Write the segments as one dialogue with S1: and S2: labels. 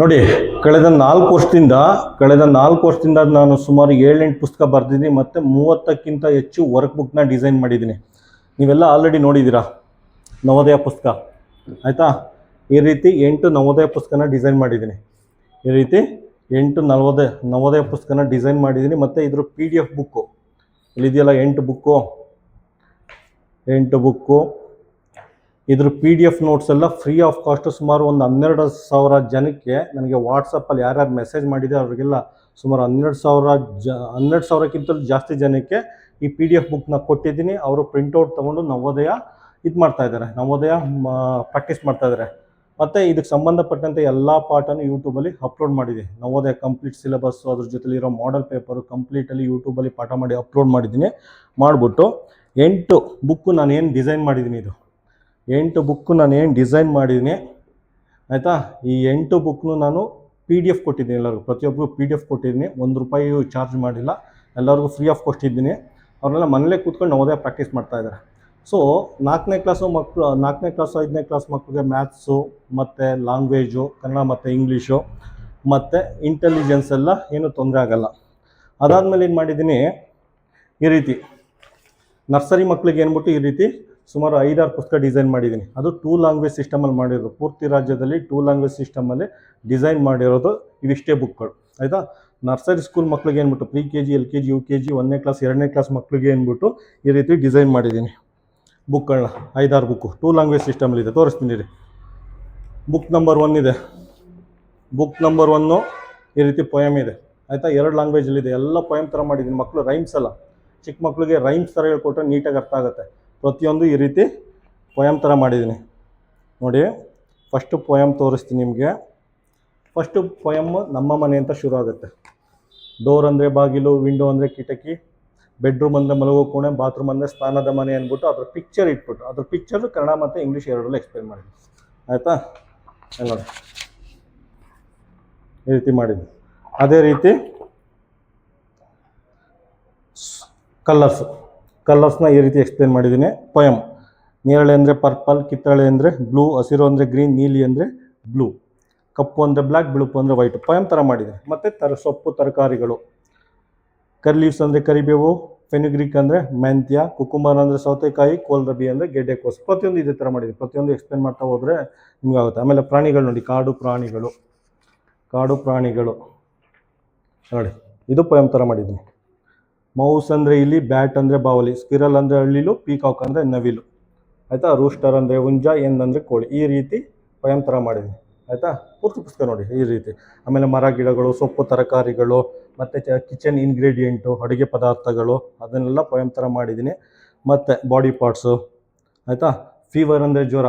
S1: ನೋಡಿ, ಕಳೆದ 4 ವರ್ಷದಿಂದ ನಾನು ಸುಮಾರು 7-8 ಪುಸ್ತಕ ಬರೆದಿದ್ದೀನಿ ಮತ್ತು 30ಕ್ಕಿಂತ ಹೆಚ್ಚು ವರ್ಕ್ ಬುಕ್ನ ಡಿಸೈನ್ ಮಾಡಿದ್ದೀನಿ. ನೀವೆಲ್ಲ ಆಲ್ರೆಡಿ ನೋಡಿದ್ದೀರಾ ನವೋದಯ ಪುಸ್ತಕ, ಆಯಿತಾ? ಈ ರೀತಿ 8 ನವೋದಯ ಪುಸ್ತಕನ ಡಿಸೈನ್ ಮಾಡಿದ್ದೀನಿ. ಈ ರೀತಿ 8 ನವೋದಯ ಪುಸ್ತಕನ ಡಿಸೈನ್ ಮಾಡಿದ್ದೀನಿ. ಮತ್ತು ಇದ್ರ PDF ಬುಕ್ಕು ಇಲ್ಲಿದೆಯಲ್ಲ, 8 ಬುಕ್ಕು ಇದ್ರ PDF ನೋಟ್ಸ್ ಎಲ್ಲ ಫ್ರೀ ಆಫ್ ಕಾಸ್ಟ್ ಸುಮಾರು ಒಂದು 12,000 ಜನಕ್ಕೆ ನನಗೆ ವಾಟ್ಸಪ್ಪಲ್ಲಿ ಯಾರ್ಯಾರು ಮೆಸೇಜ್ ಮಾಡಿದೆ ಅವರಿಗೆಲ್ಲ ಸುಮಾರು 12,000ಕ್ಕಿಂತಲೂ ಜಾಸ್ತಿ ಜನಕ್ಕೆ ಈ PDF ಬುಕ್ನ ಕೊಟ್ಟಿದ್ದೀನಿ. ಅವರು ಪ್ರಿಂಟೌಟ್ ತೊಗೊಂಡು ನವೋದಯ ನವೋದಯ ಪ್ರಾಕ್ಟೀಸ್ ಮಾಡ್ತಾಯಿದ್ದಾರೆ. ಮತ್ತು ಇದಕ್ಕೆ ಸಂಬಂಧಪಟ್ಟಂತೆ ಎಲ್ಲ ಪಾಠನೂ ಯೂಟ್ಯೂಬಲ್ಲಿ ಅಪ್ಲೋಡ್ ಮಾಡಿದ್ದೀನಿ. ನವೋದಯ ಕಂಪ್ಲೀಟ್ ಸಿಲೆಬಸ್ಸು, ಅದ್ರ ಜೊತೆಲಿರೋ ಮಾಡೆಲ್ ಪೇಪರು ಕಂಪ್ಲೀಟಲ್ಲಿ ಯೂಟ್ಯೂಬಲ್ಲಿ ಪಾಠ ಮಾಡಿ ಅಪ್ಲೋಡ್ ಮಾಡಿದ್ದೀನಿ. ಮಾಡಿಬಿಟ್ಟು 8 ಬುಕ್ಕು ನಾನು ಏನು ಡಿಸೈನ್ ಮಾಡಿದ್ದೀನಿ, 8 ಬುಕ್ಕು ನಾನು ಏನು ಡಿಸೈನ್ ಮಾಡಿದ್ದೀನಿ, ಆಯಿತಾ? ಈ 8 ಬುಕ್ನು ನಾನು PDF ಕೊಟ್ಟಿದ್ದೀನಿ ಎಲ್ಲರಿಗೂ, ಪ್ರತಿಯೊಬ್ಬರಿಗೂ PDF ಕೊಟ್ಟಿದ್ದೀನಿ. ₹1 ಚಾರ್ಜ್ ಮಾಡಿಲ್ಲ, ಎಲ್ಲರಿಗೂ ಫ್ರೀ ಆಫ್ ಕೊಟ್ಟಿದ್ದೀನಿ. ಅವ್ರನ್ನೆಲ್ಲ ಮನೇಲೇ ಕೂತ್ಕೊಂಡು ನವೋದಯ ಪ್ರಾಕ್ಟೀಸ್ ಮಾಡ್ತಾಯಿದ್ದಾರೆ. ಸೊ 4ನೇ ಕ್ಲಾಸು 5ನೇ ಕ್ಲಾಸ್ ಮಕ್ಕಳಿಗೆ ಮ್ಯಾಥ್ಸು ಮತ್ತು ಲ್ಯಾಂಗ್ವೇಜು, ಕನ್ನಡ ಮತ್ತು ಇಂಗ್ಲೀಷು ಮತ್ತು ಇಂಟೆಲಿಜೆನ್ಸ್ ಎಲ್ಲ ಏನೂ ತೊಂದರೆ ಆಗೋಲ್ಲ. ಅದಾದಮೇಲೆ ಏನು ಮಾಡಿದ್ದೀನಿ, ಈ ರೀತಿ ನರ್ಸರಿ ಮಕ್ಕಳಿಗೆ ಏನ್ಬಿಟ್ಟು ಈ ರೀತಿ ಸುಮಾರು 5-6 ಪುಸ್ತಕ ಡಿಸೈನ್ ಮಾಡಿದ್ದೀನಿ. ಅದು 2 ಲ್ಯಾಂಗ್ವೇಜ್ ಸಿಸ್ಟಮಲ್ಲಿ ಮಾಡಿರೋದು, ಪೂರ್ತಿ ರಾಜ್ಯದಲ್ಲಿ 2 ಲ್ಯಾಂಗ್ವೇಜ್ ಸಿಸ್ಟಮಲ್ಲಿ ಡಿಸೈನ್ ಮಾಡಿರೋದು ಇವಿಷ್ಟೇ ಬುಕ್ಗಳು, ಆಯಿತಾ? ನರ್ಸರಿ ಸ್ಕೂಲ್ ಮಕ್ಕಳಿಗೆ ಏನ್ಬಿಟ್ಟು pre-KG, LKG, UKG, 1ನೇ ಕ್ಲಾಸ್ 2ನೇ ಕ್ಲಾಸ್ ಮಕ್ಕಳಿಗೆ ಏನ್ಬಿಟ್ಟು ಈ ರೀತಿ ಡಿಸೈನ್ ಮಾಡಿದ್ದೀನಿ ಬುಕ್ಗಳನ್ನ. 5-6 ಬುಕ್ಕು 2 ಲ್ಯಾಂಗ್ವೇಜ್ ಸಿಸ್ಟಮಲ್ಲಿದೆ, ತೋರಿಸ್ತೀನಿ ರೀ. ಬುಕ್ ನಂಬರ್ 1 ಇದೆ. ಬುಕ್ ನಂಬರ್ 1 ಈ ರೀತಿ ಪೊಯಮ್ ಇದೆ, ಆಯಿತಾ? 2 ಲ್ಯಾಂಗ್ವೇಜಲ್ಲಿದೆ. ಎಲ್ಲ ಪೊಯಮ್ ಥರ ಮಾಡಿದ್ದೀನಿ. ಮಕ್ಕಳು ರೈಮ್ಸ್ ಅಲ್ಲ, ಚಿಕ್ಕ ಮಕ್ಕಳಿಗೆ ರೈಮ್ಸ್ ಥರ ಹೇಳ್ಕೊಟ್ರೆ ನೀಟಾಗಿ ಅರ್ಥ ಆಗುತ್ತೆ. ಪ್ರತಿಯೊಂದು ಈ ರೀತಿ ಪೊಯಮ್ ಥರ ಮಾಡಿದ್ದೀನಿ ನೋಡಿ. ಫಸ್ಟು ಪೊಯಮ್ ತೋರಿಸ್ತೀನಿ ನಿಮಗೆ. ಫಸ್ಟು ಪೊಯಮ್ಮು ನಮ್ಮ ಮನೆ ಅಂತ ಶುರು ಆಗುತ್ತೆ. ಡೋರ್ ಅಂದರೆ ಬಾಗಿಲು, ವಿಂಡೋ ಅಂದರೆ ಕಿಟಕಿ, ಬೆಡ್ರೂಮ್ ಅಂದರೆ ಮಲಗೋ ಕೋಣೆ, ಬಾತ್ರೂಮ್ ಅಂದರೆ ಸ್ನಾನದ ಮನೆ ಅಂದ್ಬಿಟ್ಟು ಅದ್ರ ಪಿಕ್ಚರ್ ಇಟ್ಬಿಟ್ಟು, ಅದ್ರ ಪಿಕ್ಚರು ಕನ್ನಡ ಮತ್ತು ಇಂಗ್ಲೀಷ್ ಎರಡರಲ್ಲೂ ಎಕ್ಸ್ಪ್ಲೇನ್ ಮಾಡಿದ್ದೀನಿ, ಆಯಿತಾ? ನೋಡಿ ಈ ರೀತಿ ಮಾಡಿದ್ದೀನಿ. ಅದೇ ರೀತಿ ಕಲರ್ಸ್ನ ಈ ರೀತಿ ಎಕ್ಸ್ಪ್ಲೇನ್ ಮಾಡಿದ್ದೀನಿ. ಪೊಯಮ್: ನೇರಳೆ ಅಂದರೆ ಪರ್ಪಲ್, ಕಿತ್ತಳೆ ಅಂದರೆ ಬ್ಲೂ, ಹಸಿರು ಅಂದರೆ ಗ್ರೀನ್, ನೀಲಿ ಅಂದರೆ ಬ್ಲೂ, ಕಪ್ಪು ಅಂದರೆ ಬ್ಲ್ಯಾಕ್, ಬಿಳುಪು ಅಂದರೆ ವೈಟ್. ಪೊಯಮ್ ಥರ ಮಾಡಿದ್ದೀನಿ. ಮತ್ತು ಸೊಪ್ಪು ತರಕಾರಿಗಳು: ಕರ್ಲೀವ್ಸ್ ಅಂದರೆ ಕರಿಬೇವು, ಫೆನುಗ್ರಿಕ್ ಅಂದರೆ ಮೆಂತ್ಯ, ಕುಕುಂಬರ್ ಅಂದರೆ ಸೌತೆಕಾಯಿ, ಕೋಲ್ರಬಿ ಅಂದರೆ ಗೆಡ್ಡೆಕೋಸು. ಪ್ರತಿಯೊಂದು ಇದೇ ಥರ ಮಾಡಿದ್ದೀನಿ. ಪ್ರತಿಯೊಂದು ಎಕ್ಸ್ಪ್ಲೇನ್ ಮಾಡ್ತಾ ಹೋದರೆ ನಿಮಗಾಗುತ್ತೆ. ಆಮೇಲೆ ಪ್ರಾಣಿಗಳು ನೋಡಿ, ಕಾಡು ಪ್ರಾಣಿಗಳು ನೋಡಿ, ಇದು ಪೊಯಮ್ ಥರ ಮಾಡಿದ್ದೀನಿ. ಮೌಸ್ ಅಂದರೆ ಇಲ್ಲಿ, ಬ್ಯಾಟ್ ಅಂದರೆ ಬಾವಲಿ, ಸ್ಕಿರಲ್ ಅಂದರೆ ಹಳ್ಳಿಲು, ಪೀಕಾಕ್ ಅಂದರೆ ನವಿಲು, ಆಯಿತಾ? ರೂಸ್ಟರ್ ಅಂದರೆ ಹುಂಜ, ಅಂದರೆ ಕೋಳಿ. ಈ ರೀತಿ ಪೊಯಮ್ ಥರ ಮಾಡಿದ್ದೀನಿ, ಆಯಿತಾ? ಪೂರ್ತಿ ಪುಸ್ತಕ ನೋಡಿ ಈ ರೀತಿ. ಆಮೇಲೆ ಮರ ಗಿಡಗಳು, ಸೊಪ್ಪು ತರಕಾರಿಗಳು ಮತ್ತು ಕಿಚನ್ ಇಂಗ್ರೀಡಿಯೆಂಟು, ಅಡುಗೆ ಪದಾರ್ಥಗಳು, ಅದನ್ನೆಲ್ಲ ಪೊಯಮ್ ಥರ ಮಾಡಿದ್ದೀನಿ. ಮತ್ತು ಬಾಡಿ ಪಾರ್ಟ್ಸು, ಆಯಿತಾ? ಫೀವರ್ ಅಂದರೆ ಜ್ವರ,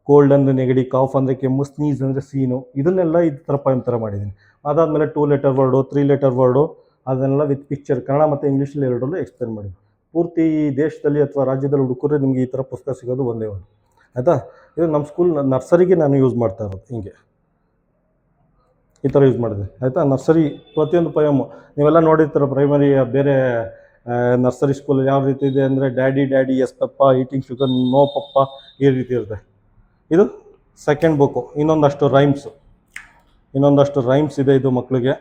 S1: ಕೋಲ್ಡ್ ಅಂದರೆ ನೆಗಡಿ, ಕಾಫ್ ಅಂದರೆ ಕೆಮ್ಮು, ಸ್ನೀಸ್ ಅಂದರೆ ಸೀನು, ಇದನ್ನೆಲ್ಲ ಈ ಥರ ಪೊಯಮ್ ಥರ ಮಾಡಿದ್ದೀನಿ. ಅದಾದಮೇಲೆ 2 ಲೆಟರ್ ವರ್ಡು, 3 ಲೆಟರ್ ವರ್ಡು, ಅದನ್ನೆಲ್ಲ ವಿತ್ ಪಿಕ್ಚರ್ ಕನ್ನಡ ಮತ್ತು ಇಂಗ್ಲೀಷಲ್ಲಿ ಎರಡರಲ್ಲೂ ಎಕ್ಸ್ಪ್ಲೇನ್ ಮಾಡಿದ್ದೀನಿ. ಪೂರ್ತಿ ದೇಶದಲ್ಲಿ ಅಥವಾ ರಾಜ್ಯದಲ್ಲಿ ಹುಡುಕರೆ ನಿಮಗೆ ಈ ಥರ ಪುಸ್ತಕ ಸಿಗೋದು ಒಂದೇ ಒಂದು, ಆಯಿತಾ? ಇದು ನಮ್ಮ ಸ್ಕೂಲ್ ನರ್ಸರಿಗೆ ನಾನು ಯೂಸ್ ಮಾಡ್ತಾ ಇರೋದು. ಹಿಂಗೆ ಈ ಥರ ಯೂಸ್ ಮಾಡಿದೆ, ಆಯಿತಾ? ನರ್ಸರಿ ಪ್ರತಿಯೊಂದು ಪೊಯಮ್ಮು ನೀವೆಲ್ಲ ನೋಡಿರ್ತೀರ. ಪ್ರೈಮರಿ ಬೇರೆ ನರ್ಸರಿ ಸ್ಕೂಲ್ ಯಾವ ರೀತಿ ಇದೆ ಅಂದರೆ daddy yes papa, eating sugar, no papa, ಈ ರೀತಿ ಇರುತ್ತೆ. ಇದು ಸೆಕೆಂಡ್ ಬುಕ್ಕು. ಇನ್ನೊಂದಷ್ಟು ರೈಮ್ಸ್ ಇದೆ ಇದು ಮಕ್ಕಳಿಗೆ.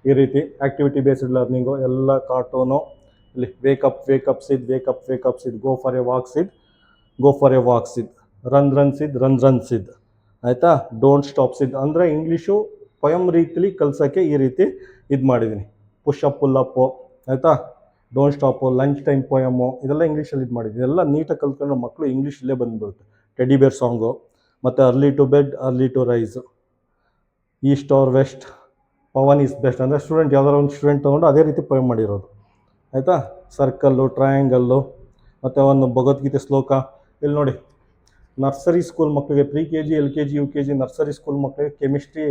S1: ಈ ರೀತಿ ಆ್ಯಕ್ಟಿವಿಟಿ ಬೇಸ್ಡ್ ಲರ್ನಿಂಗು, ಎಲ್ಲ ಕಾರ್ಟೂನು. ಇಲ್ಲಿ wake up Sid, go for a walk Sid, run Sid, ಆಯಿತಾ? ಡೋಂಟ್ ಸ್ಟಾಪ್ ಸಿದ್ ಅಂದರೆ ಇಂಗ್ಲೀಷು ಪೊಯಮ್ ರೀತಿಲಿ ಕಲ್ಸೋಕ್ಕೆ ಈ ರೀತಿ ಇದು ಮಾಡಿದ್ದೀನಿ. ಪುಷಪ್ ಪುಲ್ಲಪ್ಪು, ಆಯಿತಾ? ಡೋಂಟ್ ಸ್ಟಾಪು, ಲಂಚ್ ಟೈಮ್ ಪೊಯಮ್ಮು, ಇದೆಲ್ಲ ಇಂಗ್ಲೀಷಲ್ಲಿ ಇದು ಮಾಡಿದ್ದೀನಿ. ಎಲ್ಲ ನೀಟಾಗಿ ಕಲ್ತ್ಕೊಂಡು ಮಕ್ಕಳು ಇಂಗ್ಲೀಷಲ್ಲೇ ಬಂದುಬಿಡುತ್ತೆ. ಟೆಡಿ ಬೇರ್ ಸಾಂಗು, ಮತ್ತು early to bed, early to rise, east or west, Pavan is best ಅಂದರೆ ಸ್ಟೂಡೆಂಟ್ ಯಾವ್ದಾರು ಒಂದು ಸ್ಟೂಡೆಂಟ್ ತೊಗೊಂಡು ಅದೇ ರೀತಿ ಪೊಯಮ್ ಮಾಡಿರೋದು, ಆಯಿತಾ? ಸರ್ಕಲ್ಲು, ಟ್ರಯಾಂಗಲ್ಲು, ಮತ್ತು ಒಂದು ಭಗವದ್ಗೀತೆ ಶ್ಲೋಕ. ಇಲ್ಲಿ ನೋಡಿ, ನರ್ಸರಿ ಸ್ಕೂಲ್ ಮಕ್ಕಳಿಗೆ pre-KG, LKG, UKG nursery school ಮಕ್ಕಳಿಗೆ ಕೆಮಿಸ್ಟ್ರಿ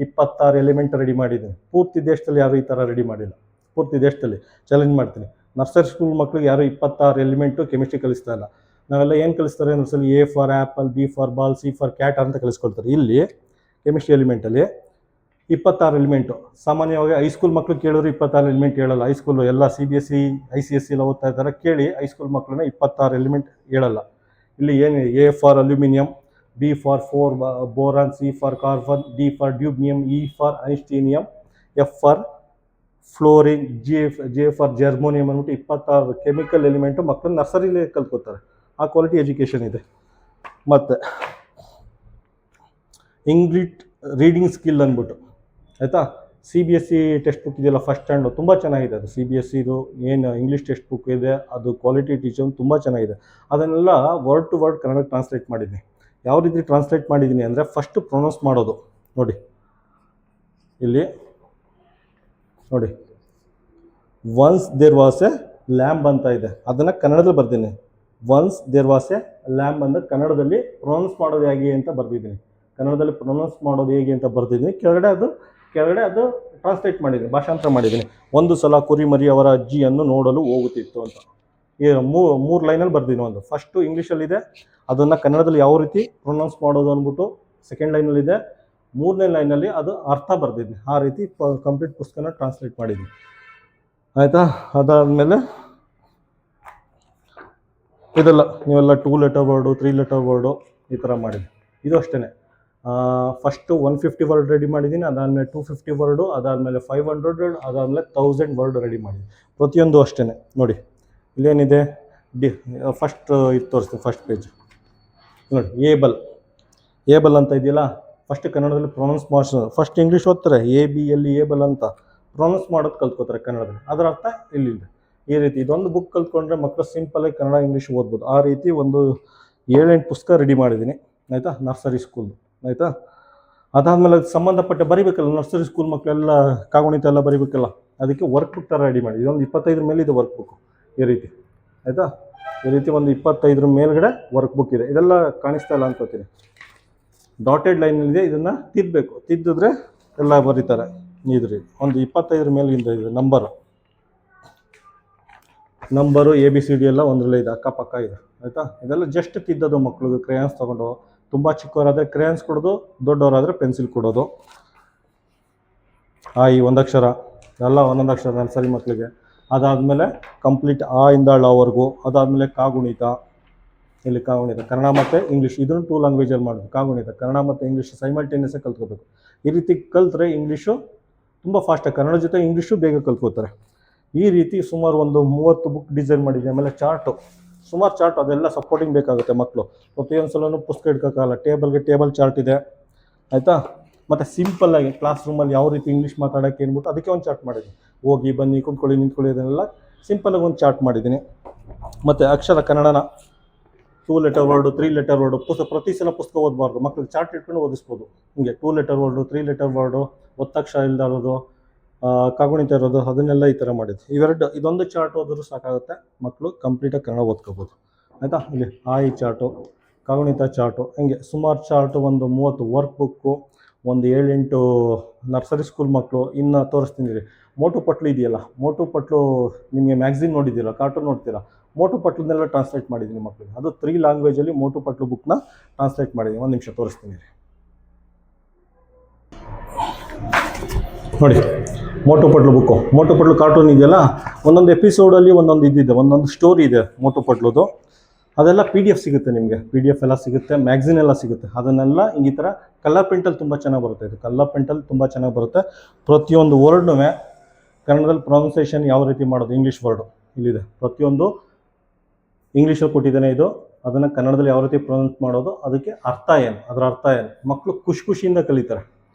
S1: 26 ಎಲಿಮೆಂಟ್ ರೆಡಿ ಮಾಡಿದ್ದೀನಿ. ಪೂರ್ತಿ ದೇಶದಲ್ಲಿ ಯಾರೂ ಈ ಥರ ರೆಡಿ ಮಾಡಿಲ್ಲ. ಪೂರ್ತಿ ದೇಶದಲ್ಲಿ ಚಾಲೆಂಜ್ ಮಾಡ್ತೀನಿ. ನರ್ಸರಿ ಸ್ಕೂಲ್ ಮಕ್ಕಳಿಗೆ ಯಾರೂ 26 ಎಲಿಮೆಂಟು ಕೆಮಿಸ್ಟ್ರಿ ಕಲಿಸ್ತಾ ಇಲ್ಲ. ನಾವೆಲ್ಲ ಏನು ಕಲಿಸ್ತಾರೆ nursery? A for apple, B for ball, C for cat ಅಂತ ಕಲಿಸ್ಕೊಳ್ತಾರೆ. ಇಲ್ಲಿ ಕೆಮಿಸ್ಟ್ರಿ ಎಲಿಮೆಂಟಲ್ಲಿ 26 ಎಲಿಮೆಂಟು. ಸಾಮಾನ್ಯವಾಗಿ ಹೈಸ್ಕೂಲ್ ಮಕ್ಕಳು ಕೇಳಿದ್ರು 26 ಎಲಿಮೆಂಟ್ ಹೇಳಲ್ಲ. ಹೈಸ್ಕೂಲು ಎಲ್ಲ CBSE, ICSE ಎಲ್ಲ ಓದ್ತಾ ಇದ್ದಾರೆ. ಕೇಳಿ ಹೈಸ್ಕೂಲ್ ಮಕ್ಕಳನ್ನ 26 ಎಲಿಮೆಂಟ್ ಹೇಳಲ್ಲ. ಇಲ್ಲಿ ಏನು A for aluminium, B for 4 boron, C for carbon, D for dubium, E for einsteinium, F for fluorine, J for germanium ಅಂದ್ಬಿಟ್ಟು 26 ಕೆಮಿಕಲ್ ಎಲಿಮೆಂಟು ಮಕ್ಕಳು ನರ್ಸರಿಲೇ ಕಲ್ತ್ಕೋತಾರೆ. ಆ ಕ್ವಾಲಿಟಿ ಎಜುಕೇಷನ್ ಇದೆ. ಮತ್ತು ಇಂಗ್ಲಿಷ್ ರೀಡಿಂಗ್ ಸ್ಕಿಲ್ ಅಂದ್ಬಿಟ್ಟು ಆಯಿತಾ, CBSE ಟೆಕ್ಸ್ಟ್ ಬುಕ್ ಇದೆಯಲ್ಲ first stand, ತುಂಬ ಚೆನ್ನಾಗಿದೆ ಅದು. CBSEದು ಏನು ಇಂಗ್ಲೀಷ್ ಟೆಕ್ಸ್ಟ್ ಬುಕ್ ಇದೆ ಅದು ಕ್ವಾಲಿಟಿ ಟೀಚರ್ ತುಂಬ ಚೆನ್ನಾಗಿದೆ. ಅದನ್ನೆಲ್ಲ ವರ್ಡ್ ಟು ವರ್ಡ್ ಕನ್ನಡಕ್ಕೆ ಟ್ರಾನ್ಸ್ಲೇಟ್ ಮಾಡಿದ್ದೀನಿ. ಯಾವ ರೀತಿ ಟ್ರಾನ್ಸ್ಲೇಟ್ ಮಾಡಿದ್ದೀನಿ ಅಂದರೆ, ಫಸ್ಟು ಪ್ರೊನೌನ್ಸ್ ಮಾಡೋದು ನೋಡಿ, ಇಲ್ಲಿ ನೋಡಿ, once there was a lamb ಅಂತ ಇದೆ, ಅದನ್ನು ಕನ್ನಡದಲ್ಲಿ ಬರ್ತೀನಿ. Once there was a lamb ಅಂದರೆ ಕನ್ನಡದಲ್ಲಿ ಪ್ರೊನೌನ್ಸ್ ಮಾಡೋದು ಹೇಗೆ ಅಂತ ಬರ್ದಿದ್ದೀನಿ. ಕನ್ನಡದಲ್ಲಿ ಪ್ರೊನೌನ್ಸ್ ಮಾಡೋದು ಹೇಗೆ ಅಂತ ಬರ್ದಿದ್ದೀನಿ. ಕೆಳಗಡೆ ಅದು ಟ್ರಾನ್ಸ್ಲೇಟ್ ಮಾಡಿದ್ದೀನಿ, ಭಾಷಾಂತರ ಮಾಡಿದ್ದೀನಿ. ಒಂದು ಸಲ ಕುರಿಮರಿ ಅವರ ಅಜ್ಜಿಯನ್ನು ನೋಡಲು ಹೋಗುತ್ತಿತ್ತು ಅಂತ ಈ ಮೂರು ಲೈನಲ್ಲಿ ಬರ್ತೀನಿ. ಒಂದು ಫಸ್ಟು ಇಂಗ್ಲೀಷಲ್ಲಿದೆ, ಅದನ್ನು ಕನ್ನಡದಲ್ಲಿ ಯಾವ ರೀತಿ ಪ್ರೊನೌನ್ಸ್ ಮಾಡೋದು ಅಂದ್ಬಿಟ್ಟು ಸೆಕೆಂಡ್ ಲೈನಲ್ಲಿದೆ, ಮೂರನೇ ಲೈನಲ್ಲಿ ಅದು ಅರ್ಥ ಬರ್ದಿದ್ದೀನಿ. ಆ ರೀತಿ ಕಂಪ್ಲೀಟ್ ಪುಸ್ತಕನ ಟ್ರಾನ್ಸ್ಲೇಟ್ ಮಾಡಿದ್ದೀನಿ ಆಯಿತಾ. ಅದಾದಮೇಲೆ ಇದೆಲ್ಲ ನೀವೆಲ್ಲ 2 ಲೆಟರ್ ವರ್ಡು, 3 ಲೆಟರ್ ವರ್ಡು ಈ ಥರ ಮಾಡಿದ್ದೀನಿ. ಇದು ಅಷ್ಟೇ, ಫಸ್ಟು 150 ವರ್ಡ್ ರೆಡಿ ಮಾಡಿದ್ದೀನಿ, ಅದಾದಮೇಲೆ 250 ವರ್ಡು, ಅದಾದಮೇಲೆ 500, ಅದಾದಮೇಲೆ 1000 ವರ್ಡ್ ರೆಡಿ ಮಾಡಿದ್ದೀನಿ. ಪ್ರತಿಯೊಂದು ಅಷ್ಟೇ ನೋಡಿ, ಇಲ್ಲೇನಿದೆ ಫಸ್ಟ್ ಇದು ತೋರಿಸ್ತೀನಿ. ಫಸ್ಟ್ ಪೇಜ್ ನೋಡಿ, ಏಬಲ್ ಅಂತ ಇದೆಯಲ್ಲ, ಫಸ್ಟ್ ಕನ್ನಡದಲ್ಲಿ ಪ್ರೊನೌನ್ಸ್ ಮಾಡ್ಸೋದು. ಫಸ್ಟ್ ಇಂಗ್ಲೀಷ್ ಓದ್ತಾರೆ, ABL ಏಬಲ್ ಅಂತ ಪ್ರೊನೌನ್ಸ್ ಮಾಡೋದು ಕಲ್ತ್ಕೋತಾರೆ ಕನ್ನಡದಲ್ಲಿ, ಅದರ ಅರ್ಥ ಇಲ್ಲಿದೆ. ಈ ರೀತಿ ಇದೊಂದು ಬುಕ್ ಕಲ್ತ್ಕೊಂಡ್ರೆ ಮಕ್ಕಳು ಸಿಂಪಲಾಗಿ ಕನ್ನಡ ಇಂಗ್ಲೀಷ್ ಓದ್ಬೋದು. ಆ ರೀತಿ ಒಂದು 7-8 ಪುಸ್ತಕ ರೆಡಿ ಮಾಡಿದ್ದೀನಿ ಆಯಿತಾ, ನರ್ಸರಿ ಸ್ಕೂಲ್ ಆಯಿತಾ. ಅದಾದಮೇಲೆ ಅದಕ್ಕೆ ಸಂಬಂಧಪಟ್ಟ ಬರೀಬೇಕಲ್ಲ, ನರ್ಸರಿ ಸ್ಕೂಲ್ ಮಕ್ಕಳೆಲ್ಲ ಕಾಗುಣಿತ ಎಲ್ಲ ಬರೀಬೇಕಲ್ಲ, ಅದಕ್ಕೆ ವರ್ಕ್ ಬುಕ್ ಥರ ರೆಡಿ ಮಾಡಿ. ಇದೊಂದು 25 ಮೇಲೆ ಇದೆ ವರ್ಕ್ ಬುಕ್ಕು ಈ ರೀತಿ ಆಯಿತಾ. ಈ ರೀತಿ ಒಂದು 25 ಮೇಲ್ಗಡೆ ವರ್ಕ್ ಬುಕ್ ಇದೆ. ಇದೆಲ್ಲ ಕಾಣಿಸ್ತಾ ಇಲ್ಲ ಅನ್ಕೋತೀನಿ, ಡಾಟೆಡ್ ಲೈನಲ್ಲಿದೆ, ಇದನ್ನು ತಿದ್ದಬೇಕು. ತಿದ್ದಿದ್ರೆ ಎಲ್ಲ ಬರೀತಾರೆ. ಇದ್ರಿ ಒಂದು 25 ಮೇಲಿಂದ ಇದೆ ನಂಬರು ABCD ಎಲ್ಲ ಒಂದರಲ್ಲೇ ಇದೆ, ಅಕ್ಕಪಕ್ಕ ಇದೆ ಆಯಿತಾ. ಇದೆಲ್ಲ ಜಸ್ಟ್ ತಿದ್ದೋದು ಮಕ್ಕಳಿಗೆ. ಕ್ರೇಯಾನ್ಸ್ ತೊಗೊಂಡು, ತುಂಬ ಚಿಕ್ಕವರಾದರೆ ಕ್ರೇಯಾನ್ಸ್ ಕೊಡೋದು, ದೊಡ್ಡವರಾದರೆ ಪೆನ್ಸಿಲ್ ಕೊಡೋದು. ಒಂದಕ್ಷರ ಎಲ್ಲ ಒಂದೊಂದು ಅಕ್ಷರ ನರ್ಸರಿ ಮಕ್ಕಳಿಗೆ. ಅದಾದಮೇಲೆ ಕಂಪ್ಲೀಟ್ ಇಂದ ಳವರೆಗೂ. ಅದಾದಮೇಲೆ ಕಾಗುಣಿತ, ಇಲ್ಲಿ ಕಾಗುಣಿತ ಕನ್ನಡ ಮತ್ತು ಇಂಗ್ಲೀಷ್, ಇದನ್ನು 2 ಲ್ಯಾಂಗ್ವೇಜಲ್ಲಿ ಮಾಡೋದು. ಕಾಗುಣಿತ ಕನ್ನಡ ಮತ್ತು ಇಂಗ್ಲೀಷ್ ಸೈಮಲ್ಟೇನಿಯಸ್ಸಾಗಿ ಕಲ್ತ್ಕೋಬೇಕು. ಈ ರೀತಿ ಕಲ್ತ್ರೆ ಇಂಗ್ಲೀಷು ತುಂಬ ಫಾಸ್ಟಾಗಿ, ಕನ್ನಡ ಜೊತೆ ಇಂಗ್ಲೀಷು ಬೇಗ ಕಲ್ತ್ಕೋತಾರೆ. ಈ ರೀತಿ ಸುಮಾರು ಒಂದು 30 ಬುಕ್ ಡಿಸೈನ್ ಮಾಡಿದ್ದೀನಿ. ಆಮೇಲೆ ಚಾರ್ಟು, ಸುಮಾರು ಚಾರ್ಟ್, ಅದೆಲ್ಲ ಸಪೋರ್ಟಿಂಗ್ ಬೇಕಾಗುತ್ತೆ ಮಕ್ಕಳು. ಪ್ರತಿಯೊಂದು ಸಲವೂ ಪುಸ್ತಕ ಹಿಡ್ಕೋಕ್ಕಾಗಲ್ಲ. ಟೇಬಲ್ ಚಾರ್ಟ್ ಇದೆ ಆಯಿತಾ. ಮತ್ತು ಸಿಂಪಲ್ಲಾಗಿ ಕ್ಲಾಸ್ ರೂಮಲ್ಲಿ ಯಾವ ರೀತಿ ಇಂಗ್ಲೀಷ್ ಮಾತಾಡೋಕ್ಕೆ ಅಂದ್ಬಿಟ್ಟು ಅದಕ್ಕೆ ಒಂದು ಚಾರ್ಟ್ ಮಾಡಿದ್ದೀನಿ. ಹೋಗಿ ಬನ್ನಿ, ಕುಂತ್ಕೊಳ್ಳಿ, ನಿಂತ್ಕೊಳ್ಳಿ, ಅದನ್ನೆಲ್ಲ ಸಿಂಪಲ್ಲಾಗಿ ಒಂದು ಚಾರ್ಟ್ ಮಾಡಿದ್ದೀನಿ. ಮತ್ತು ಅಕ್ಷರ ಕನ್ನಡನ 2 ಲೆಟರ್ ವರ್ಡು, 3 ಲೆಟರ್ ವರ್ಡು, ಪ್ರತಿ ಸಲ ಪುಸ್ತಕ ಓದಬಾರ್ದು. ಮಕ್ಕಳಿಗೆ ಚಾರ್ಟ್ ಇಟ್ಕೊಂಡು ಓದಿಸ್ಬೋದು. ಹಿಂಗೆ 2 ಲೆಟರ್ ವರ್ಡು, 3 ಲೆಟರ್ ವರ್ಡು, ಒತ್ತಕ್ಷರ ಇರೋದು, ಕಾಗುಣಿತ ಇರೋದು, ಅದನ್ನೆಲ್ಲ ಈ ಥರ ಮಾಡಿದ್ದು. ಇದೊಂದು ಚಾರ್ಟ್ ಓದಿದ್ರು ಸಾಕಾಗುತ್ತೆ, ಮಕ್ಕಳು ಕಂಪ್ಲೀಟಾಗಿ ಕನ್ನಡ ಓದ್ಕೋಬೋದು ಆಯಿತಾ. ಇಲ್ಲಿ ಚಾರ್ಟು, ಕಾಗುಣಿತ ಚಾರ್ಟು, ಹಂಗೆ ಸುಮಾರು ಚಾರ್ಟು, ಒಂದು 30 ವರ್ಕ್ ಬುಕ್ಕು, ಒಂದು 7-8 ನರ್ಸರಿ ಸ್ಕೂಲ್ ಮಕ್ಕಳು. ಇನ್ನು ತೋರಿಸ್ತೀನಿ ರೀ, ಮೋಟು ಪಟ್ಲು ಇದೆಯಲ್ಲ, ಮೋಟು ಪಟ್ಲು ನಿಮಗೆ ಮ್ಯಾಗ್ಝಿನ್ ನೋಡಿದ್ದೀರಾ, ಕಾರ್ಟೂನ್ ನೋಡ್ತೀರಾ, ಮೋಟು ಪಟ್ಲನ್ನೆಲ್ಲ ಟ್ರಾನ್ಸ್ಲೇಟ್ ಮಾಡಿದ್ದೀನಿ ಮಕ್ಕಳಿಗೆ. ಅದು 3 ಲ್ಯಾಂಗ್ವೇಜಲ್ಲಿ ಮೋಟು ಪಟ್ಲು ಬುಕ್ನ ಟ್ರಾನ್ಸ್ಲೇಟ್ ಮಾಡಿದ್ದೀನಿ. ಒಂದು ನಿಮಿಷ ತೋರಿಸ್ತೀನಿ ರೀ ನೋಡಿ. ಮೋಟು ಪಟ್ಲು ಕಾರ್ಟೂನ್ ಇದೆಯಲ್ಲ, ಒಂದೊಂದು ಎಪಿಸೋಡಲ್ಲಿ ಒಂದೊಂದು ಇದ್ದಿದೆ, ಒಂದೊಂದು ಸ್ಟೋರಿ ಇದೆ ಮೋಟು ಪಟ್ಲುದು. ಅದೆಲ್ಲ PDF ಸಿಗುತ್ತೆ ನಿಮಗೆ, PDF ಎಲ್ಲ ಸಿಗುತ್ತೆ, ಮ್ಯಾಗ್ಝಿನ್ ಎಲ್ಲ ಸಿಗುತ್ತೆ. ಅದನ್ನೆಲ್ಲ ಈ ಥರ ಕಲರ್ ಪ್ರಿಂಟಲ್ಲಿ ತುಂಬ ಚೆನ್ನಾಗಿ ಬರುತ್ತೆ. ಇದು ಕಲರ್ ಪ್ರಿಂಟಲ್ಲಿ ತುಂಬ ಚೆನ್ನಾಗಿ ಬರುತ್ತೆ. ಪ್ರತಿಯೊಂದು ವರ್ಡ್ನೂ ಕನ್ನಡದಲ್ಲಿ ಪ್ರೊನೌನ್ಸಿಯೇಷನ್ ಯಾವ ರೀತಿ ಮಾಡೋದು, ಇಂಗ್ಲೀಷ್ ವರ್ಡು ಇಲ್ಲಿದೆ. ಪ್ರತಿಯೊಂದು ಇಂಗ್ಲೀಷಲ್ಲಿ ಕೊಟ್ಟಿದ್ದೇನೆ ಇದು, ಅದನ್ನು ಕನ್ನಡದಲ್ಲಿ ಯಾವ ರೀತಿ ಪ್ರೊನೌನ್ಸ್ ಮಾಡೋದು, ಅದಕ್ಕೆ ಅರ್ಥ ಏನು, ಅದರ ಅರ್ಥ ಏನು, ಮಕ್ಕಳು ಖುಷಿಯಿಂದ ಕಲಿತಾರೆ.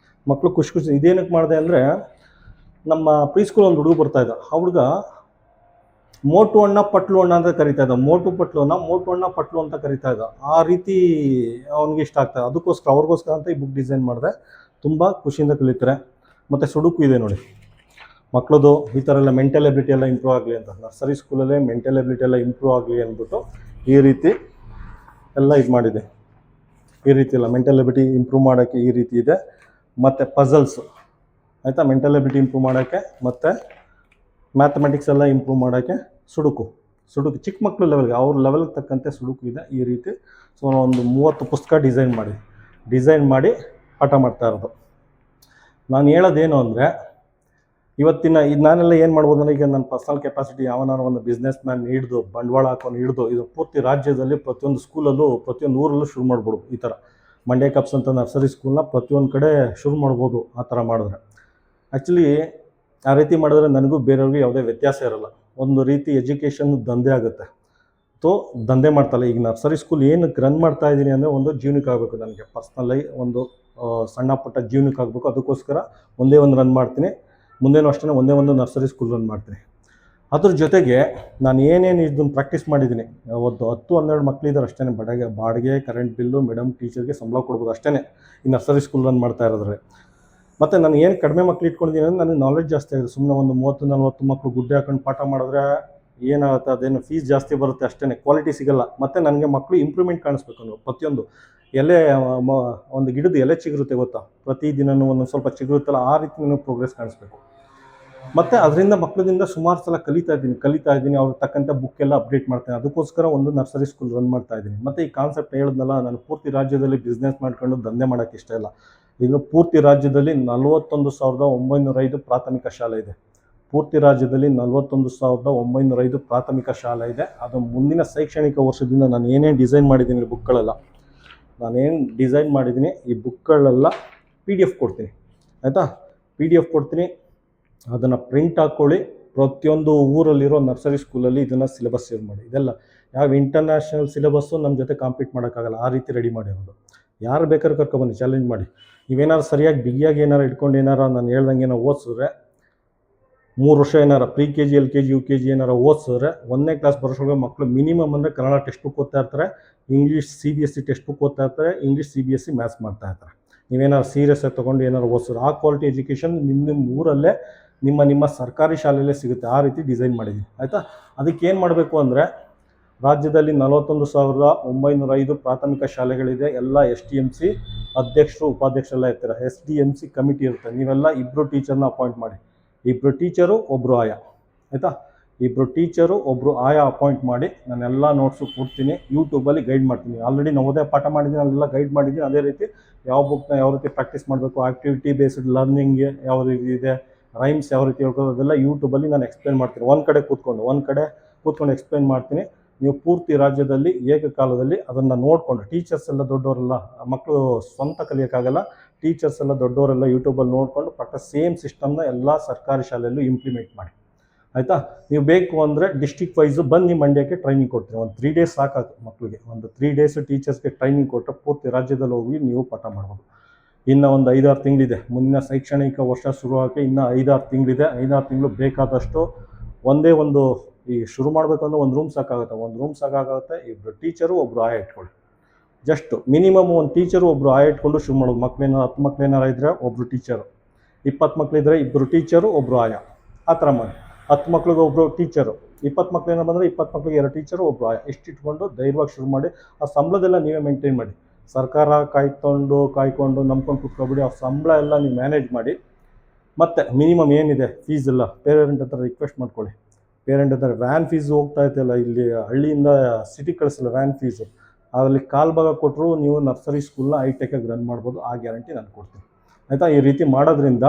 S1: ಮಕ್ಕಳು ಖುಷಿ ಇದೇನಕ್ಕೆ ಮಾಡಿದೆ ಅಂದರೆ, ನಮ್ಮ ಪ್ರೀಸ್ಕೂಲ್ ಒಂದು ಹುಡುಗ ಬರ್ತಾಯಿದ್ದ, ಆ ಹುಡುಗ ಮೋಟು ಅಣ್ಣ ಪಟ್ಲು ಅಣ್ಣ ಅಂತ ಕರಿತಾ ಇದ್ದ. ಮೋಟು ಅಣ್ಣ ಪಟ್ಲು ಅಂತ ಕರಿತಾ ಇದ್ದ. ಆ ರೀತಿ ಅವ್ನಿಗೆ ಇಷ್ಟ ಆಗ್ತದೆ. ಅವ್ರಿಗೋಸ್ಕರ ಅಂತ ಈ ಬುಕ್ ಡಿಸೈನ್ ಮಾಡಿದೆ. ತುಂಬ ಖುಷಿಯಿಂದ ಕಲಿತಾರೆ. ಮತ್ತು ಸುಡುಕು ಇದೆ ನೋಡಿ, ಮಕ್ಕಳದು ಈ ಥರ ಎಲ್ಲ ಮೆಂಟಲ್ ಎಬಿಲಿಟಿ ಎಲ್ಲ ಇಂಪ್ರೂವ್ ಆಗಲಿ ಅಂತ, ನರ್ಸರಿ ಸ್ಕೂಲಲ್ಲೇ ಮೆಂಟಲ್ ಎಬಿಲಿಟಿ ಎಲ್ಲ ಇಂಪ್ರೂವ್ ಆಗಲಿ ಅಂದ್ಬಿಟ್ಟು ಈ ರೀತಿ ಎಲ್ಲ ಇದು ಮಾಡಿದೆ. ಈ ರೀತಿ ಎಲ್ಲ ಮೆಂಟಲ್ ಎಬಿಲಿಟಿ ಇಂಪ್ರೂವ್ ಮಾಡೋಕ್ಕೆ ಈ ರೀತಿ ಇದೆ. ಮತ್ತು ಪಝಲ್ಸು ಆಯಿತಾ, ಮೆಂಟಲ್ ಎಬಿಲಿಟಿ ಇಂಪ್ರೂವ್ ಮಾಡೋಕ್ಕೆ, ಮತ್ತು ಮ್ಯಾಥಮೆಟಿಕ್ಸ್ ಎಲ್ಲ ಇಂಪ್ರೂವ್ ಮಾಡೋಕ್ಕೆ ಸುಡುಕು ಚಿಕ್ಕ ಮಕ್ಕಳು ಲೆವೆಲ್ಗೆ, ಅವ್ರ ಲೆವೆಲ್ಗೆ ತಕ್ಕಂತೆ ಸುಡುಕು ಇದೆ. ಈ ರೀತಿ ಒಂದು 30 ಪುಸ್ತಕ ಡಿಸೈನ್ ಮಾಡಿ ಪಾಠ ಮಾಡ್ತಾ ಇರೋದು. ನಾನು ಹೇಳೋದೇನು ಅಂದರೆ, ಇವತ್ತಿನ ನಾನೆಲ್ಲ ಏನು ಮಾಡ್ಬೋದು ಅಂದರೆ, ಈಗ ನನ್ನ ಪರ್ಸನಲ್ ಕೆಪಾಸಿಟಿ ಯಾವನಾರು ಒಂದು ಬಿಸ್ನೆಸ್ ಮ್ಯಾನ್ ಹಿಡಿದು, ಬಂಡವಾಳ ಹಾಕೊಂಡು ಹಿಡಿದು, ಇದು ಪೂರ್ತಿ ರಾಜ್ಯದಲ್ಲಿ ಪ್ರತಿಯೊಂದು ಸ್ಕೂಲಲ್ಲೂ ಪ್ರತಿಯೊಂದು ಊರಲ್ಲೂ ಶುರು ಮಾಡ್ಬೋದು. ಈ ಥರ ಮಂಡ್ಯ ಕಪ್ಸ್ ಅಂತ ನರ್ಸರಿ ಸ್ಕೂಲ್ನ ಪ್ರತಿಯೊಂದು ಕಡೆ ಶುರು ಮಾಡ್ಬೋದು ಆ ಥರ ಮಾಡಿದ್ರೆ. ಆ್ಯಕ್ಚುಲಿ ಆ ರೀತಿ ಮಾಡಿದ್ರೆ ನನಗೂ ಬೇರೆಯವ್ರಿಗೆ ಯಾವುದೇ ವ್ಯತ್ಯಾಸ ಇರೋಲ್ಲ. ಒಂದು ರೀತಿ ಎಜುಕೇಷನ್ ದಂಧೆ ಆಗುತ್ತೆ. ದಂಧೆ ಮಾಡ್ತಲ್ಲ, ಈಗ ನರ್ಸರಿ ಸ್ಕೂಲ್ ಏನಕ್ಕೆ ರನ್ ಮಾಡ್ತಾ ಇದ್ದೀನಿ ಅಂದರೆ ಒಂದು ಜೀವನಕ್ಕೆ ಆಗಬೇಕು, ನನಗೆ ಪರ್ಸ್ನಲಾಗಿ ಒಂದು ಸಣ್ಣ ಪುಟ್ಟ ಜೀವನಕ್ಕೆ ಆಗಬೇಕು. ಅದಕ್ಕೋಸ್ಕರ ಒಂದೇ ಒಂದು ರನ್ ಮಾಡ್ತೀನಿ. ಮುಂದೇನೂ ಅಷ್ಟೇ ಒಂದೇ ಒಂದು ನರ್ಸರಿ ಸ್ಕೂಲ್ ರನ್ ಮಾಡ್ತೀನಿ. ಅದ್ರ ಜೊತೆಗೆ ನಾನು ಏನೇನು ಇದನ್ನು ಪ್ರಾಕ್ಟೀಸ್ ಮಾಡಿದ್ದೀನಿ, ಒಂದು 10-12 ಮಕ್ಕಳಿದ್ದಾರೆ ಅಷ್ಟೇ. ಬಾಡಿಗೆ, ಕರೆಂಟ್ ಬಿಲ್ಲು, ಮೇಡಮ್, ಟೀಚರ್ಗೆ ಸಂಬಳ ಕೊಡ್ಬೋದು ಅಷ್ಟೇ ಈ ನರ್ಸರಿ ಸ್ಕೂಲ್ ರನ್ ಮಾಡ್ತಾ ಇರೋದ್ರೆ. ಮತ್ತು ನಾನು ಏನು ಕಡಿಮೆ ಮಕ್ಳು ಇಟ್ಕೊಂಡಿದ್ದೀನಿ ಅಂದರೆ ನನಗೆ ನಾಲೆಡ್ಜ್ ಜಾಸ್ತಿ ಆಗಿದೆ. ಸುಮ್ಮನೆ ಒಂದು 30-40 ಮಕ್ಕಳು ಗುಡ್ಡೆ ಹಾಕೊಂಡು ಪಾಠ ಮಾಡಿದ್ರೆ ಏನಾಗುತ್ತೆ, ಅದೇನು ಫೀಸ್ ಜಾಸ್ತಿ ಬರುತ್ತೆ ಅಷ್ಟೇ, ಕ್ವಾಲಿಟಿ ಸಿಗೋಲ್ಲ. ಮತ್ತು ನನಗೆ ಮಕ್ಕಳು ಇಂಪ್ರೂವ್ಮೆಂಟ್ ಕಾಣಿಸ್ಬೇಕು ಅನ್ನೋ ಪ್ರತಿಯೊಂದು ಎಲೆ, ಒಂದು ಗಿಡದ ಎಲೆ ಚಿಗುರುತ್ತೆ ಗೊತ್ತಾ, ಪ್ರತಿದಿನವೂ ಒಂದೊಂದು ಸ್ವಲ್ಪ ಚಿಗುರುತ್ತಲ್ಲ, ಆ ರೀತಿ ನನಗೆ ಪ್ರೋಗ್ರೆಸ್ ಕಾಣಿಸ್ಬೇಕು. ಮತ್ತು ಅದರಿಂದ ಮಕ್ಕಳಿಂದ ಸುಮಾರು ಸಲ ಕಲಿತಾ ಇದ್ದೀನಿ. ಅವ್ರಿಗೆ ತಕ್ಕಂಥ ಬುಕ್ ಎಲ್ಲ ಅಪ್ಡೇಟ್ ಮಾಡ್ತೀನಿ. ಅದಕ್ಕೋಸ್ಕರ ಒಂದು ನರ್ಸರಿ ಸ್ಕೂಲ್ ರನ್ ಮಾಡ್ತಾ ಇದ್ದೀನಿ. ಮತ್ತು ಈ ಕಾನ್ಸೆಪ್ಟ್ ಹೇಳಿದ್ನಲ್ಲ, ನಾನು ಪೂರ್ತಿ ರಾಜ್ಯದಲ್ಲಿ ಬಿಸ್ನೆಸ್ ಮಾಡ್ಕೊಂಡು ದಂಧೆ ಮಾಡೋಕ್ಕೆ ಇಷ್ಟ ಇಲ್ಲ. ಈಗ ಪೂರ್ತಿ ರಾಜ್ಯದಲ್ಲಿ 41,905 ಪ್ರಾಥಮಿಕ ಶಾಲೆ ಇದೆ. ಪೂರ್ತಿ ರಾಜ್ಯದಲ್ಲಿ 41,905 ಪ್ರಾಥಮಿಕ ಶಾಲೆ ಇದೆ. ಅದು ಮುಂದಿನ ಶೈಕ್ಷಣಿಕ ವರ್ಷದಿಂದ ನಾನು ಏನೇನು ಡಿಸೈನ್ ಮಾಡಿದ್ದೀನಿ ಬುಕ್ಗಳೆಲ್ಲ, ಈ ಬುಕ್ಗಳೆಲ್ಲ PDF ಕೊಡ್ತೀನಿ, ಆಯಿತಾ? PDF ಕೊಡ್ತೀನಿ, ಅದನ್ನು ಪ್ರಿಂಟ್ ಹಾಕ್ಕೊಳ್ಳಿ. ಪ್ರತಿಯೊಂದು ಊರಲ್ಲಿರೋ ನರ್ಸರಿ ಸ್ಕೂಲಲ್ಲಿ ಇದನ್ನು ಸಿಲೆಬಸ್ ಯೂಸ್ ಮಾಡಿ. ಇದೆಲ್ಲ ಯಾವ ಇಂಟರ್ನ್ಯಾಷನಲ್ ಸಿಲೆಬಸ್ಸು ನಮ್ಮ ಜೊತೆ ಕಾಂಪೀಟ್ ಮಾಡೋಕ್ಕಾಗಲ್ಲ, ಆ ರೀತಿ ರೆಡಿ ಮಾಡಿರೋದು. ಯಾರು ಬೇಕಾದ್ರೂ ಕರ್ಕೊಬನ್ನಿ, ಚಾಲೆಂಜ್ ಮಾಡಿ. ನೀವೇನಾದ್ರು ಸರಿಯಾಗಿ ಬಿಗಿಯಾಗಿ ಏನಾರು ಇಟ್ಕೊಂಡು ನಾನು ಹೇಳ್ದಂಗೆ ಓದಿಸಿದ್ರೆ, 3 ವರ್ಷ ಏನಾರು ಪ್ರಿ KG LKG UKG ಏನಾರು ಓದಿಸಿದ್ರೆ, 1ನೇ ಕ್ಲಾಸ್ ಬರೋಷ್ರೊಳಗೆ ಮಕ್ಕಳು ಮಿನಿಮಮ್ ಅಂದರೆ ಕನ್ನಡ ಟೆಕ್ಸ್ಟ್ ಬುಕ್ ಓದ್ತಾ ಇರ್ತಾರೆ, ಇಂಗ್ಲೀಷ್ CBSE ಟೆಕ್ಸ್ಟ್ ಬುಕ್ ಓದ್ತಾ ಇರ್ತಾರೆ, ಇಂಗ್ಲೀಷ್ CBSE ಮ್ಯಾಥ್ಸ್ ಮಾಡ್ತಾ ಇರ್ತಾರೆ. ನೀವೇನಾದ್ರು ಸೀರಿಯಸ್ಸಾಗಿ ತೊಗೊಂಡು ಏನಾರು ಓದಿಸಿದ್ರೆ ಆ ಕ್ವಾಲಿಟಿ ಎಜುಕೇಷನ್ ನಿಮ್ಮ ಊರಲ್ಲೇ ನಿಮ್ಮ ಸರ್ಕಾರಿ ಶಾಲೆಯಲ್ಲೇ ಸಿಗುತ್ತೆ. ಆ ರೀತಿ ಡಿಸೈನ್ ಮಾಡಿದ್ದೀನಿ, ಆಯಿತಾ? ಅದಕ್ಕೇನು ಮಾಡಬೇಕು ಅಂದರೆ, ರಾಜ್ಯದಲ್ಲಿ 41,905 ಪ್ರಾಥಮಿಕ ಶಾಲೆಗಳಿದೆ. ಎಲ್ಲ STMC ಅಧ್ಯಕ್ಷರು, ಉಪಾಧ್ಯಕ್ಷರೆಲ್ಲ ಇರ್ತಾರೆ. SDMC ಕಮಿಟಿ ಇರುತ್ತೆ. ನೀವೆಲ್ಲ 2 ಟೀಚರ್ನ ಅಪಾಯಿಂಟ್ ಮಾಡಿ. 2 ಟೀಚರು, 1 ಆಯಾ, ಆಯಿತಾ? 2 ಟೀಚರು, 1 ಆಯಾ ಅಪಾಯಿಂಟ್ ಮಾಡಿ ನಾನೆಲ್ಲ ನೋಟ್ಸು ಕೊಡ್ತೀನಿ. ಯೂಟ್ಯೂಬಲ್ಲಿ ಗೈಡ್ ಮಾಡ್ತೀನಿ. ಆಲ್ರೆಡಿ ನವೋದಯ ಪಾಠ ಮಾಡಿದ್ದೀನಿ, ಅಲ್ಲೆಲ್ಲ ಗೈಡ್ ಮಾಡಿದ್ದೀನಿ. ಅದೇ ರೀತಿ ಯಾವ ಬುಕ್ನ ಯಾವ ರೀತಿ ಪ್ರಾಕ್ಟೀಸ್ ಮಾಡಬೇಕು, ಆ್ಯಕ್ಟಿವಿಟಿ ಬೇಸ್ಡ್ ಲರ್ನಿಂಗ್ ಯಾವ ರೀತಿ ಇದೆ, ರೈಮ್ಸ್ ಯಾವ ರೀತಿ ಹೇಳ್ಕೋದು, ಅದೆಲ್ಲ ಯೂಟ್ಯೂಬಲ್ಲಿ ನಾನು ಎಕ್ಸ್ಪ್ಲೇನ್ ಮಾಡ್ತೀನಿ. ಒಂದು ಕಡೆ ಕೂತ್ಕೊಂಡು ಎಕ್ಸ್ಪ್ಲೇನ್ ಮಾಡ್ತೀನಿ. ನೀವು ಪೂರ್ತಿ ರಾಜ್ಯದಲ್ಲಿ ಏಕಕಾಲದಲ್ಲಿ ಅದನ್ನು ನೋಡಿಕೊಂಡು, ಟೀಚರ್ಸ್ ಎಲ್ಲ ದೊಡ್ಡವರೆಲ್ಲ, ಮಕ್ಕಳು ಸ್ವಂತ ಕಲಿಯೋಕ್ಕಾಗಲ್ಲ, ಟೀಚರ್ಸ್ ಎಲ್ಲ ದೊಡ್ಡವರೆಲ್ಲ ಯೂಟ್ಯೂಬಲ್ಲಿ ನೋಡಿಕೊಂಡು ಸೇಮ್ ಸಿಸ್ಟಮ್ನ ಎಲ್ಲ ಸರ್ಕಾರಿ ಶಾಲೆಯಲ್ಲೂ ಇಂಪ್ಲಿಮೆಂಟ್ ಮಾಡಿ, ಆಯಿತಾ? ನೀವು ಬೇಕು ಅಂದರೆ ಡಿಸ್ಟ್ರಿಕ್ಟ್ ವೈಸು ಬನ್ನಿ, ಮಂಡ್ಯಕ್ಕೆ ಟ್ರೈನಿಂಗ್ ಕೊಡ್ತೀನಿ. ಒಂದು 3 ಡೇಸ್ ಸಾಕಾಗುತ್ತೆ ಮಕ್ಕಳಿಗೆ. ಒಂದು 3 ಡೇಸ್ ಟೀಚರ್ಸ್ಗೆ ಟ್ರೈನಿಂಗ್ ಕೊಟ್ಟರೆ ಪೂರ್ತಿ ರಾಜ್ಯದಲ್ಲಿ ಹೋಗಿ ನೀವು ಪಾಠ ಮಾಡ್ಬೋದು. ಇನ್ನು ಒಂದು 5-6 ತಿಂಗಳಿದೆ, ಮುಂದಿನ ಶೈಕ್ಷಣಿಕ ವರ್ಷ ಶುರುವಾಗಕ್ಕೆ ಇನ್ನೂ 5-6 ತಿಂಗಳಿದೆ. 5-6 ತಿಂಗಳು ಬೇಕಾದಷ್ಟು. ಒಂದೇ ಒಂದು ಈಗ ಶುರು ಮಾಡಬೇಕಂದ್ರೆ ಒಂದು ರೂಮ್ ಸಾಕಾಗುತ್ತೆ. 2 ಟೀಚರು, 1 ಆಯಾ ಇಟ್ಕೊಳ್ಳಿ. ಜಸ್ಟ್ ಮಿನಿಮಮ್ ಒಂದು ಟೀಚರು, 1 ಆಯಾ ಇಟ್ಕೊಂಡು ಶುರು ಮಾಡೋದು. 10 ಮಕ್ಕಳೇನಾರು ಇದ್ದರೆ 1 ಟೀಚರು, 20 ಮಕ್ಕಳಿದ್ರೆ 2 ಟೀಚರು, 1 ಆಯಾ, ಆ ಥರ ಮಾಡಿ. 10 ಮಕ್ಳಿಗೆ 1 ಟೀಚರು, 20 ಮಕ್ಕಳೇನೋ ಬಂದರೆ 20 ಮಕ್ಕಳಿಗೆ 2 ಟೀಚರು, 1 ಆಯಾ, ಇಷ್ಟು ಇಟ್ಕೊಂಡು ಧೈರ್ಯವಾಗಿ ಶುರು ಮಾಡಿ. ಆ ಸಂಬಳದೆಲ್ಲ ನೀವೇ ಮೇಂಟೈನ್ ಮಾಡಿ. ಸರ್ಕಾರ ಕಾಯ್ಕೊಂಡು ನಂಬ್ಕೊಂಡು ಕೂತ್ಕೊಬಿಡಿ. ಆ ಸಂಬಳ ಎಲ್ಲ ನೀವು ಮ್ಯಾನೇಜ್ ಮಾಡಿ. ಮತ್ತು ಮಿನಿಮಮ್ ಏನಿದೆ ಫೀಸ್ ಎಲ್ಲ ಪೇರೆಂಟ್ ಹತ್ರ ರಿಕ್ವೆಸ್ಟ್ ಮಾಡ್ಕೊಳ್ಳಿ. ಪೇರೆಂಟ್ ಹತ್ರ ವ್ಯಾನ್ ಫೀಸ್ ಹೋಗ್ತಾ ಇತ್ತಲ್ಲ, ಇಲ್ಲಿ ಹಳ್ಳಿಯಿಂದ ಸಿಟಿ ಕಳಿಸಲ್ಲ ವ್ಯಾನ್ ಫೀಸು, ಅದರಲ್ಲಿ ಕಾಲು ಭಾಗ ಕೊಟ್ಟರು ನೀವು ನರ್ಸರಿ ಸ್ಕೂಲ್ನ ಹೈಟೆಕ್ಕಾಗಿ ರನ್ ಮಾಡ್ಬೋದು. ಆ ಗ್ಯಾರಂಟಿ ನಾನು ಕೊಡ್ತೀನಿ, ಆಯಿತಾ? ಈ ರೀತಿ ಮಾಡೋದ್ರಿಂದ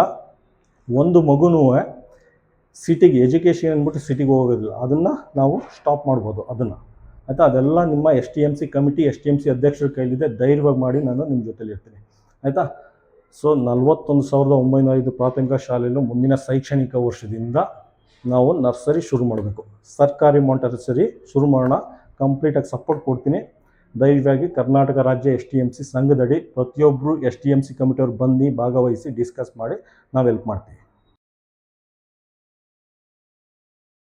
S1: ಒಂದು ಮಗುನೂ ಸಿಟಿಗೆ ಎಜುಕೇಷನ್ ಅಂದ್ಬಿಟ್ಟು ಸಿಟಿಗೆ ಹೋಗೋದಿಲ್ಲ. ಅದನ್ನು ನಾವು ಸ್ಟಾಪ್ ಮಾಡ್ಬೋದು ಅದನ್ನು, ಆಯಿತಾ? ಅದೆಲ್ಲ ನಿಮ್ಮ STMC ಕಮಿಟಿ, STMC ಅಧ್ಯಕ್ಷರ ಕೈಲಿದೆ. ಧೈರ್ಯವಾಗಿ ಮಾಡಿ, ನಾನು ನಿಮ್ಮ ಜೊತೆಲಿ ಇರ್ತೀನಿ, ಆಯಿತಾ? ಸೊ 41,905 ಪ್ರಾಥಮಿಕ ಶಾಲೆಯಲ್ಲೂ ಮುಂದಿನ ಶೈಕ್ಷಣಿಕ ವರ್ಷದಿಂದ ನಾವು ನರ್ಸರಿ ಶುರು ಮಾಡಬೇಕು. ಸರ್ಕಾರಿ ಮಾಂಟೆಸರಿ ಶುರು ಮಾಡೋಣ. ಕಂಪ್ಲೀಟಾಗಿ ಸಪೋರ್ಟ್ ಕೊಡ್ತೀನಿ. ಧೈರ್ಯವಾಗಿ ಕರ್ನಾಟಕ ರಾಜ್ಯ STMC ಸಂಘದಡಿ ಪ್ರತಿಯೊಬ್ಬರು STMC ಕಮಿಟಿಯವ್ರು ಬನ್ನಿ, ಭಾಗವಹಿಸಿ, ಡಿಸ್ಕಸ್ ಮಾಡಿ ನಾವು ಹೆಲ್ಪ್ ಮಾಡ್ತೀವಿ.